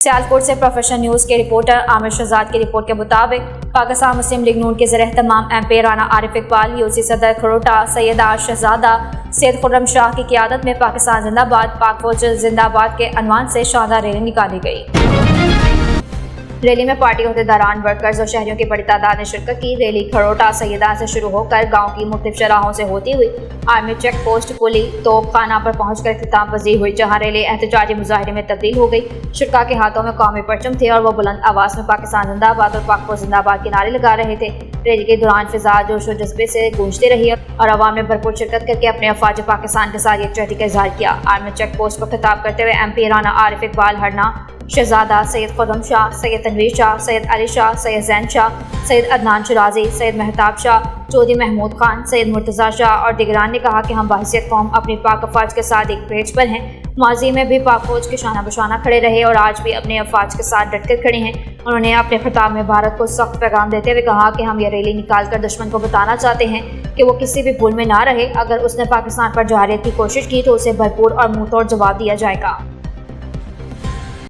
सियालकोट से professional news के reporter Aamir Shahzad की रिपोर्ट के मुताबिक पाकिस्तान मुस्लिम लीग नून के ज़र-ए-एहतमाम MP राना आरिफ इकबाल, यूसी सदर खरोटा सैयदा शहजादा सैयद खुर्रम शाह की क़ियादत में पाकिस्तान जिंदाबाद, पाक फौज जिंदाबाद के अनवान से शानदार रैली निकाली गई। रैली में पार्टी अहदेदारान, वर्कर्स और शहरियों की बड़ी तादाद ने शिरकत की। रैली खरोटा सैयदा से शुरू होकर गांव की मुख्तलिफ चौराहों से होती हुई आर्मी चेक पोस्ट पुली तोपखाना पर पहुंचकर इख्तिताम पजीर हुई, जहां रैली एहतजाजी मुजाहरे में तब्दील हो गई। शुरका के हाथों में कौमी परचम थे और वो बुलंद आवाज में पाकिस्तान जिंदाबाद और पाक फौज जिंदाबाद के नारे लगा रहे थे। रैली के दौरान फिजा जोश और जज्बे से गूंजती रही और अवाम ने भरपूर शिरकत करके अपने अफवाज पाकिस्तान के साथ यकजहती का इजहार किया। आर्मी चेक पोस्ट पर खिताब करते हुए MP राना आरिफ इकबाल हरना शहजादा, सैयद खुर्रम शाह, सैयद तनवीर शाह, सैयद अली शाह, सैयद जैन शाह, सैयद अदनान शराजी, सैयद महताब शाह, चौधरी महमूद खान, सैयद मुर्तज़ा शाह और दिगरान ने कहा कि हम बाहिसियत कौम अपनी पाक अफवाज के साथ एक पेज पर हैं। माजी में भी पाक फौज के शाना बशाना खड़े रहे और आज भी अपने अफवाज के साथ डटकर खड़े हैं। उन्होंने अपने खिताब में भारत को सख्त पैगाम देते हुए कहा कि हम ये रैली निकाल कर दुश्मन को बताना चाहते हैं कि वो किसी भी भूल में ना रहे। अगर उसने पाकिस्तान पर जहारियत की कोशिश की तो उसे भरपूर और मुंह तोड़ जवाब दिया जाएगा।